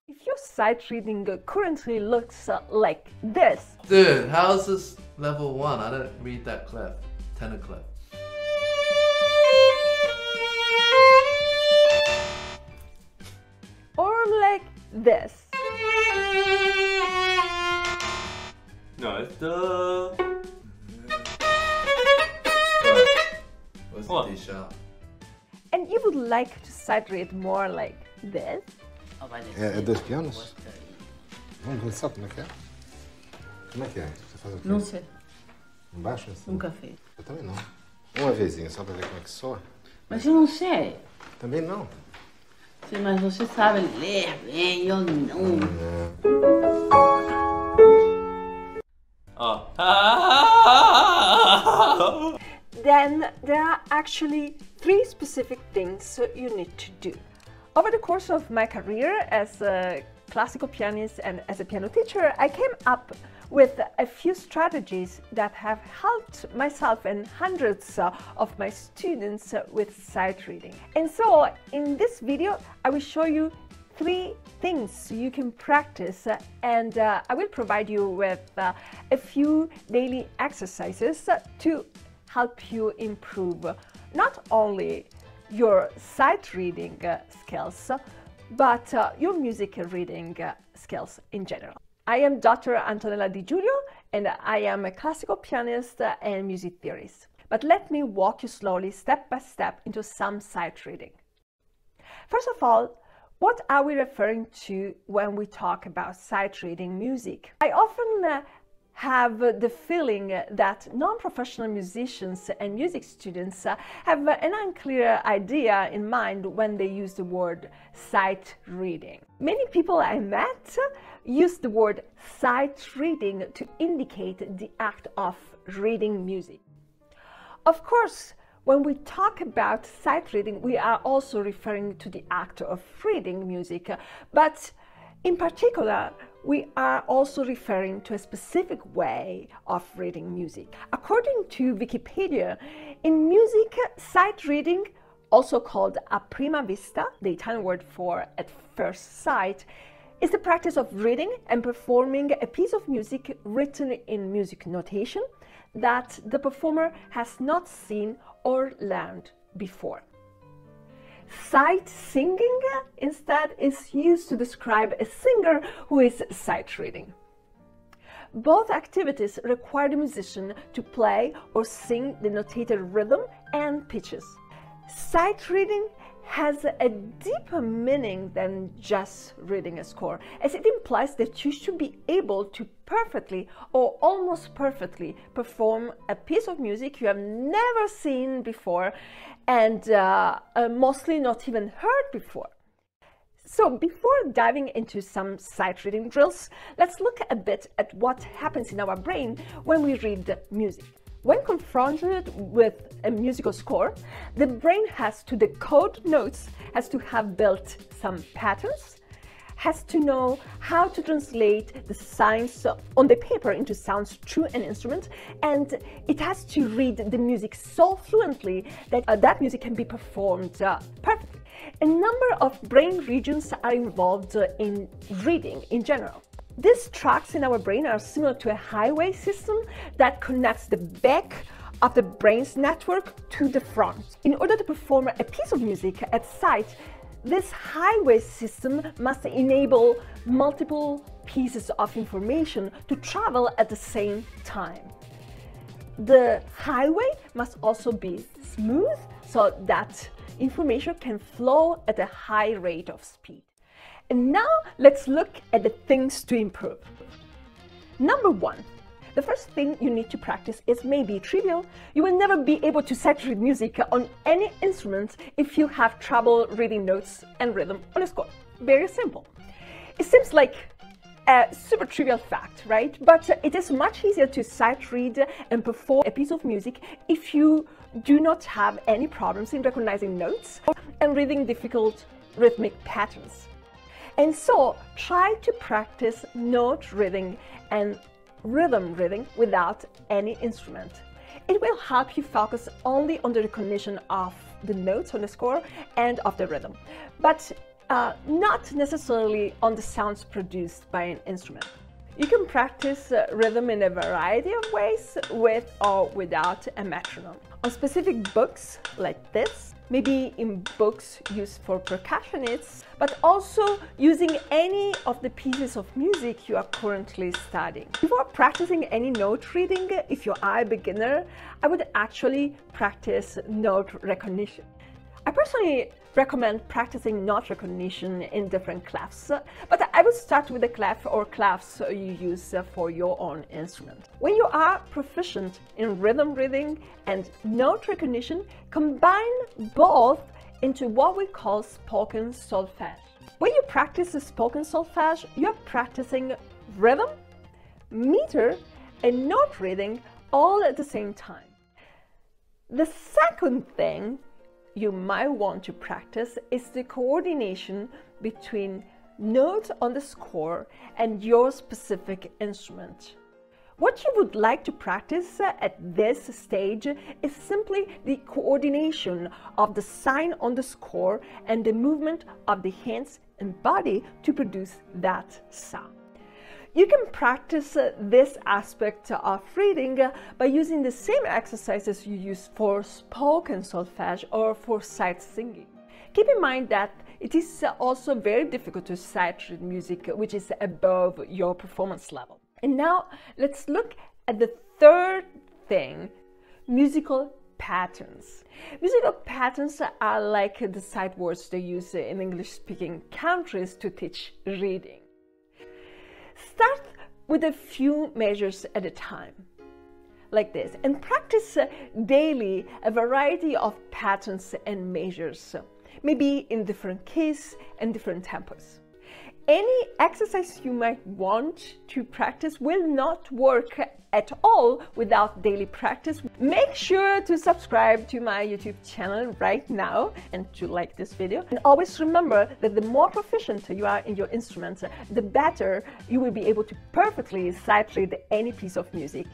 If your sight reading currently looks like this. Dude, how's this level 1? I don't read that clef. Tenor clef. Or like this. No, it's the... What's the D sharp? And you would like to sight read more like this? É dois pianos? Vamos começar como é que é? Como é que é? Você faz o quê? Não sei, Embaixo assim? nunca fiz. Eu também não. Uma vezinha, só pra ver como é que soa. Mas eu não sei. Também não. Sim, mas você sabe ler bem, eu não. Oh. Then there are actually 3 specific things you need to do. Over the course of my career as a classical pianist and as a piano teacher, I came up with a few strategies that have helped myself and hundreds of my students with sight reading. And so in this video, I will show you 3 things you can practice, and I will provide you with a few daily exercises to help you improve not only your sight reading skills, but your music reading skills in general. I am Dr. Antonella Di Giulio, and I am a classical pianist and music theorist. But let me walk you slowly, step by step, into some sight reading. First of all, what are we referring to when we talk about sight reading music? I often have the feeling that non-professional musicians and music students have an unclear idea in mind when they use the word sight reading. Many people I met use the word sight reading to indicate the act of reading music. Of course, when we talk about sight reading, we are also referring to the act of reading music, but in particular, we are also referring to a specific way of reading music. According to Wikipedia, in music, sight reading, also called a prima vista, the Italian word for at first sight, is the practice of reading and performing a piece of music written in music notation that the performer has not seen or learned before. Sight singing, instead, is used to describe a singer who is sight reading. Both activities require the musician to play or sing the notated rhythm and pitches. Sight reading has a deeper meaning than just reading a score, as it implies that you should be able to perfectly or almost perfectly perform a piece of music you have never seen before and mostly not even heard before. So before diving into some sight reading drills, let's look a bit at what happens in our brain when we read music. When confronted with a musical score, the brain has to decode notes, has to have built some patterns, has to know how to translate the signs on the paper into sounds through an instrument, and it has to read the music so fluently that that music can be performed perfectly. A number of brain regions are involved in reading in general. These tracks in our brain are similar to a highway system that connects the back of the brain's network to the front. In order to perform a piece of music at sight, this highway system must enable multiple pieces of information to travel at the same time. The highway must also be smooth so that information can flow at a high rate of speed. And now let's look at the things to improve. Number 1, the first thing you need to practice is maybe trivial. You will never be able to sight read music on any instrument if you have trouble reading notes and rhythm on a score. Very simple. It seems like a super trivial fact, right? But it is much easier to sight read and perform a piece of music if you do not have any problems in recognizing notes and reading difficult rhythmic patterns. And so try to practice note reading and rhythm reading without any instrument. It will help you focus only on the recognition of the notes on the score and of the rhythm. But not necessarily on the sounds produced by an instrument. You can practice rhythm in a variety of ways, with or without a metronome. On specific books like this, maybe in books used for percussionists, but also using any of the pieces of music you are currently studying. Before practicing any note reading, if you are a beginner, I would actually practice note recognition. I personally recommend practicing note recognition in different clefs, but I would start with the clef or clefs you use for your own instrument. When you are proficient in rhythm reading and note recognition, combine both into what we call spoken solfege. When you practice spoken solfege, you're practicing rhythm, meter, and note reading all at the same time. The second thing you might want to practice is the coordination between notes on the score and your specific instrument. What you would like to practice at this stage is simply the coordination of the sign on the score and the movement of the hands and body to produce that sound. You can practice this aspect of reading by using the same exercises you use for spoken solfege or for sight singing. Keep in mind that it is also very difficult to sight read music which is above your performance level. And now let's look at the third thing, musical patterns. Musical patterns are like the sight words they use in English-speaking countries to teach reading. Start with a few measures at a time, like this, and practice daily a variety of patterns and measures, maybe in different keys and different tempos. Any exercise you might want to practice will not work at all without daily practice. Make sure to subscribe to my YouTube channel right now and to like this video. And always remember that the more proficient you are in your instrument, the better you will be able to perfectly sight read any piece of music.